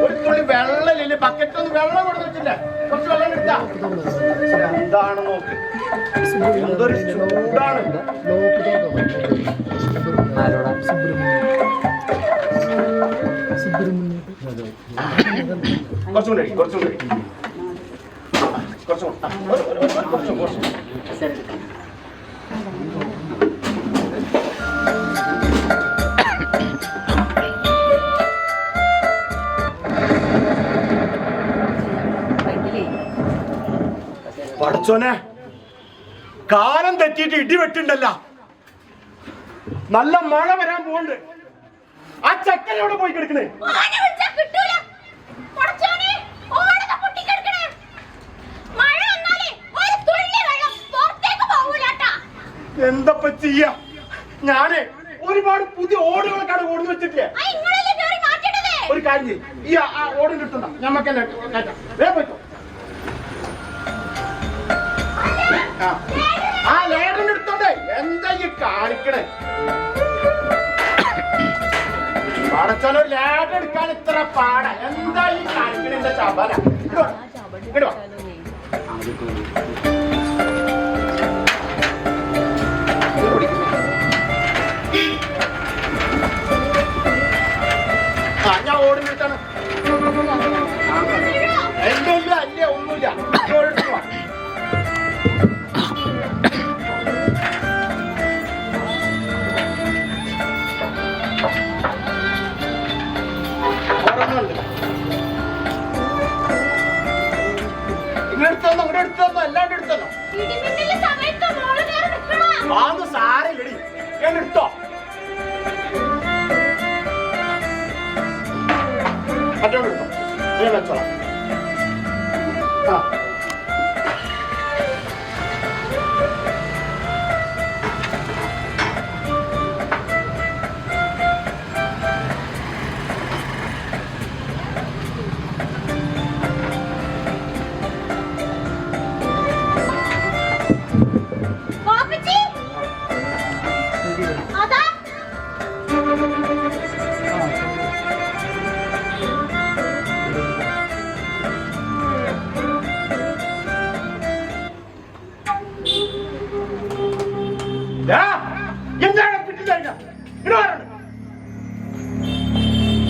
ഒരു തുള്ളി വെള്ളമില്ല, ബക്കറ്റൊന്നും വെള്ളം കൊടുത്തു വെച്ചില്ല. കുറച്ച് വെള്ളം എടുത്താ എന്താണ് നോക്ക്, എന്തൊരു ചൂടാണ്. കുറച്ചുകൂടെ കുറച്ചുകൂടെ പടച്ചോനെ, കാലം തെറ്റിയിട്ട് ഇടിവെട്ടുണ്ടല്ല. നല്ല മഴ വരാൻ പോണ്ട്. ആ ചക്കനോട് പോയി കിടക്കണേ. എന്തപ്പ ചെയ്യാ? ഞാന് ഒരുപാട് പുതിയ ഓടുകളൊക്കെ ഓടുന്നു വെച്ചിട്ടില്ലേ. ഒരു കാര്യം, ഈ ഓടും കിട്ടണ്ട, ഞമ്മക്ക് തന്നെ പറ്റോ. ആ ലേഡൻ എടുത്തോണ്ടേ. എന്താ ഈ കാണിക്കണേ? പടച്ചോനോ, ലേഡൻ എടുക്കാൻ ഇത്ര പാട. എന്താ ഈ കാണിക്കണേ? ചാബാല ഇടുവാ. ഞാൻ ഓടുന്നിട്ടാണ്. എന്തില്ല, അല്ലേ ഒന്നുമില്ല. ഇങ്ങെടുത്തന്നോ, ഇവിടെ എടുത്തന്നോ, എല്ലാണ്ട് എടുത്തന്നോ. വാങ്ങു സാരല്ലടി, ഞാൻ എടുത്തോ. മറ്റോട് എടുത്തോ, ഞാൻ വെച്ചോളാം.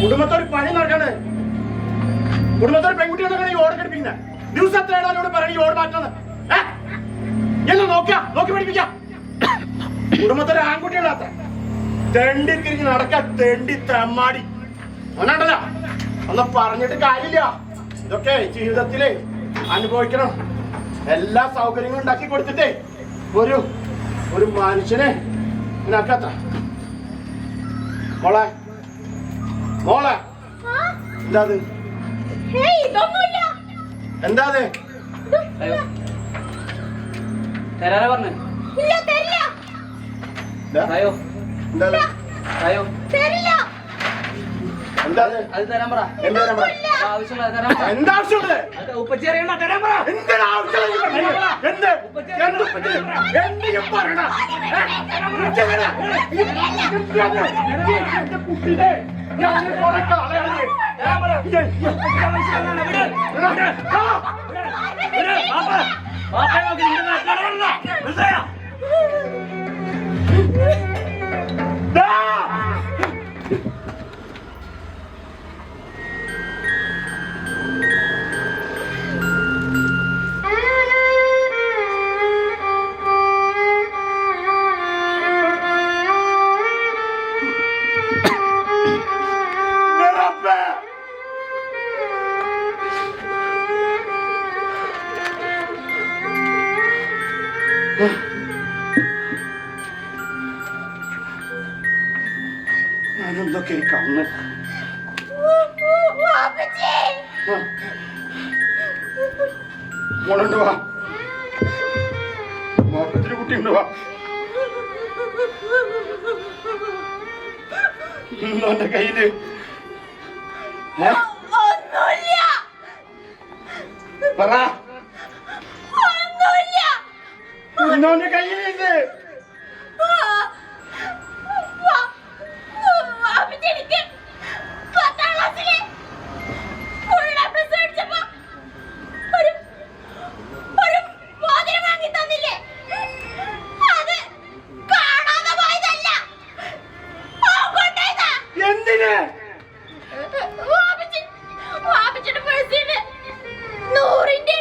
കുടുംബത്തോട് പണി നടക്കണേ. കുടുംബത്തോട് പെൺകുട്ടികൾ ഈ ഓട് കടിപ്പിക്കുന്ന ദിവസം എത്രയോട് പറയണ ഈ ഓട് മാറ്റുന്നത്. എന്ന് നോക്കി പഠിപ്പിക്കാം. കുടുംബത്തോട് ആൺകുട്ടികളാത്ത തെണ്ടി തിരിഞ്ഞ് നടക്കാൻ തെണ്ടി തെമ്മാടി ഒന്നുണ്ടല്ല. ഒന്നും പറഞ്ഞിട്ട് കാര്യമില്ല. ഇതൊക്കെ ജീവിതത്തില് അനുഭവിക്കണം. എല്ലാ സൗകര്യങ്ങളും ഉണ്ടാക്കി കൊടുത്തിട്ടേ ഒരു മനുഷ്യനെ ഇനാക്കാത്ത. മോളെ മോളെ, എന്താ എന്താ പറഞ്ഞു? അത് തരാൻ പറ. എന്താവശ്യമുണ്ട്? ഉപ്പച്ചി അറിയണ തരാൻ പറ. കുട്ടിയെ ഞാനെന്തൊക്കെ കണ്ണ് മോളുണ്ട്. വാ, മോപ്പത്തിന് കുട്ടിയുണ്ട്. വാ, എന്റെ കയ്യില് പറ. എന്റെ കയ്യിലുണ്ട്. വാപ്പിച്ചിയുടെ പേഴ്സിന്ന് 100-ന്റെ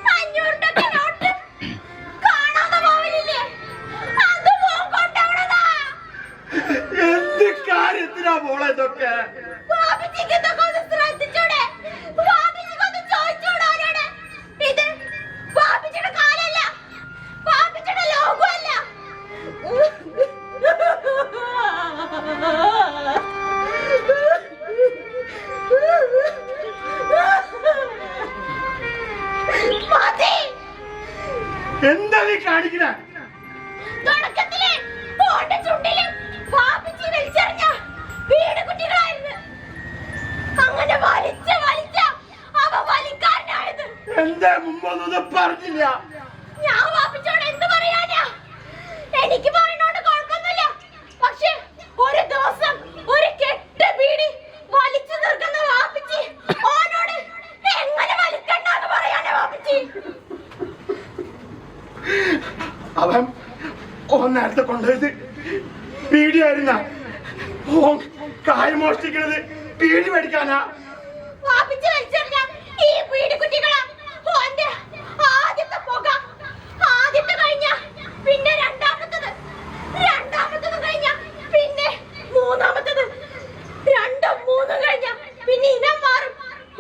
500-ന്റെ ഒക്കെ നോട്ട് കാണാതെ പോവില്ലേ? അത് മോൻ കൊണ്ടുവന്നതാ. എന്ത് കാര്യത്തിനാ മോളെ ഇതൊക്കെ? വാപ്പിച്ചിക്ക് ഇതൊക്കെ ഒന്ന് ശ്രദ്ധിച്ചൂടെ? വാപ്പിച്ചിക്ക് ഒന്ന് ചോദിച്ചൂടെ അവരോട്? ഇത് വാപ്പിച്ചിയുടെ കാലല്ല, വാപ്പിച്ചിയുടെ ലോകമല്ല. എന്താ നീ കാണിക്കണ? തുടക്കത്തില് ഓന്റെ ചുണ്ടില് വാപ്പിച്ചി വലിച്ചെറിഞ്ഞ വീട് കുട്ടികളായിരുന്നു. അങ്ങനെ വലിച്ച അവ വലിക്കാരനായത്. എന്താ മുമ്പൊന്നും പറഞ്ഞില്ല? ഞാൻ വാപ്പിച്ചോട് എന്ത് പറയാനാ? എനിക്ക് പറയണോണ്ട് കുഴപ്പമൊന്നുമില്ല. പക്ഷെ ഒരു ദിവസം ഒരു കെട്ട് ബീഡി വലിച്ചു തീർക്കുന്ന വാപ്പിച്ചി ഓനോട് എങ്ങനെ വലിക്കണ്ടെന്ന് പറയാനാ വാപ്പിച്ചി? അവൻ നേരത്തെ കൊണ്ടുപോയത് പീടിയായിരുന്ന കാര്യം മോഷ്ടിക്കണത് പീടി മേടിക്കാനാ. വാപ്പിച്ചി വലിച്ചെറിഞ്ഞ ഈ ബീഡി കുട്ടികളാ ഓന്റെ ആദ്യത്തെ പുക. ആദ്യത്തെ കഴിഞ്ഞ പിന്നെ രണ്ടാമത്തത് കഴിഞ്ഞ പിന്നെ മൂന്നാമത്തത്, 2ഉം 3ഉം കഴിഞ്ഞ പിന്നെ ഇനം മാറും,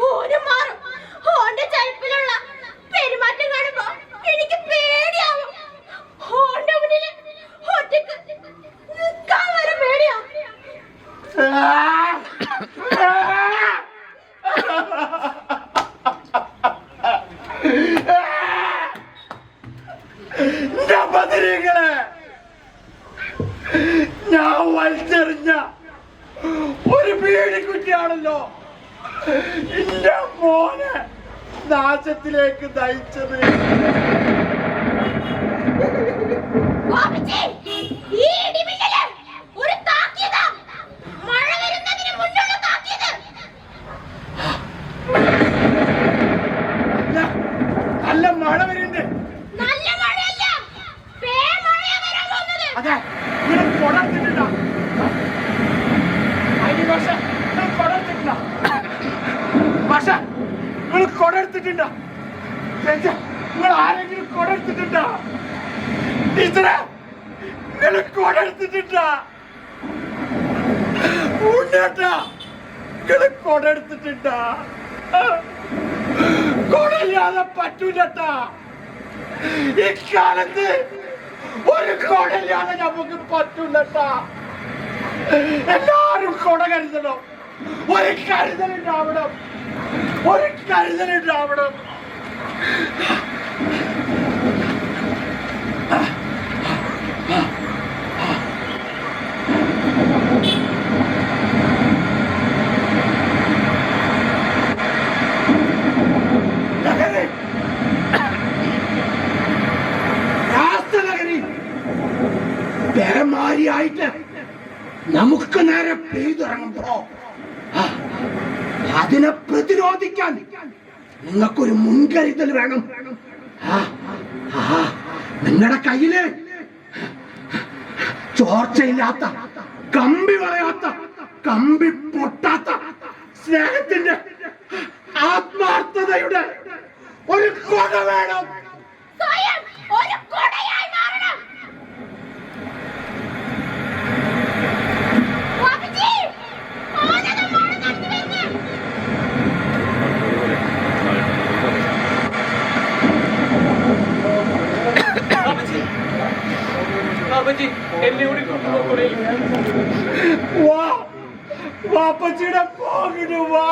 ഓനും മാറും. ഓന്റെ ചരിപ്പിലുള്ള പെരുമാറ്റം കാണുമ്പോ എനിക്ക് പേടിയാവും. ഓന്റെ മുന്നിൽ ഒറ്റക്ക് നിൽക്കാൻ വരെ പേടിയാ. ഞാൻ വലിച്ചെറിഞ്ഞ ഒരു പേടിക്കുട്ടിയാണല്ലോ എന്റെ മോനെ നാശത്തിലേക്ക് നയിച്ചത്. ഈ ഇടിമിന്നല് ഒരു താക്കീതാ. മഴ വരുന്നതിന് മുന്നുള്ള താക്കീത്. നല്ല മഴ വരുന്നുണ്ട്. നല്ല മഴയല്ല, പേമഴയാ വരാൻ പോകുന്നത്. അതെ, ഇവിടെ കൊടർത്തിട്ടുണ്ടോ? കൊടർത്തിട്ടുണ്ടോ? ഭാഷ നിങ്ങൾ കൊടർത്തിട്ടുണ്ടോ? നിങ്ങൾ ആരെങ്കിലും കൊടർത്തിട്ടുണ്ടോ? ടീച്ചറെ നിങ്ങൾ കൊടർത്തിട്ടുണ്ടോ? ഉണ്ണേട്ടാ നിങ്ങൾ കൊടർത്തിട്ടുണ്ടോ? കൊടയില്ലാതെ പറ്റൂലട്ടാ. ഇക്കാലത്ത് ഒരു കൊടയില്ലാതെ നമുക്ക് പറ്റൂലട്ടാ. എല്ലാരും കൊട കരുതണം. ഒരു കരുതലുണ്ടാവണം. പേമാരിയായിട്ട് നമുക്ക് നേരെ പെയ്തിറങ്ങുമ്പോ അതിനെ പ്രതിരോധിക്കാൻ നിങ്ങൾക്കൊരു മുൻകരുതൽ വേണം. നിങ്ങളുടെ കയ്യില് ചോർച്ചയില്ലാത്ത, കമ്പി വളയാത്ത, കമ്പി പൊട്ടാത്ത സ്നേഹത്തിന്റെ ആത്മാർത്ഥതയുടെ ഒരു കൊട വേണം. ഒരു കൊടയായി മാറണം. വാപ്പച്ചിയുടെ പോകിനു വാ.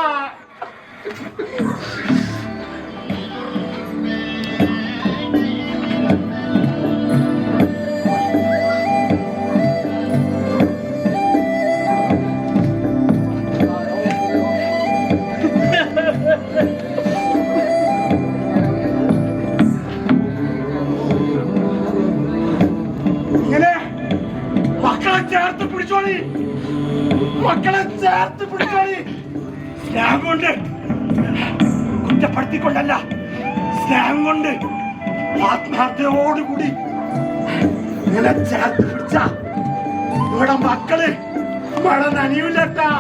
മക്കളെ ചേർത്ത് പിടിച്ചോളി. സ്നേഹം കൊണ്ട്, കുറ്റപ്പെടുത്തിക്കൊണ്ടല്ല, സ്നേഹം കൊണ്ട് ആത്മാർത്ഥതയോടുകൂടി ഇങ്ങനെ ചേർത്ത് പിടിച്ച നിങ്ങളുടെ മക്കള് മഴ നനയൂലട്ടാ.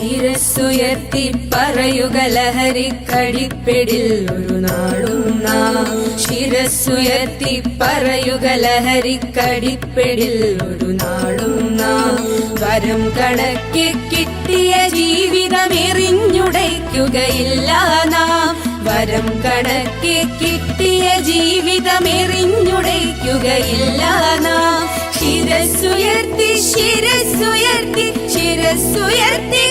ശിരസ്സുയർത്തി പറയുക ലഹരിക്കടിപ്പിടിൽ ഒരു നാടും നാം. ശിരസ്സുയർത്തി പറയുക ലഹരിക്കടിപ്പിടിൽ ഒരു നാടും നാം. വരം കണക്കെ കിട്ടിയ ജീവിതം എറിഞ്ഞുടയ്ക്കുകയില്ല നാം. വരം കണക്കെ കിട്ടിയ ജീവിതം എറിഞ്ഞുടയ്ക്കുകയില്ല നാം. ശിരസ്സുയർത്തി ശിരസ്സുയർത്തി ശിരസ്സുയർത്തി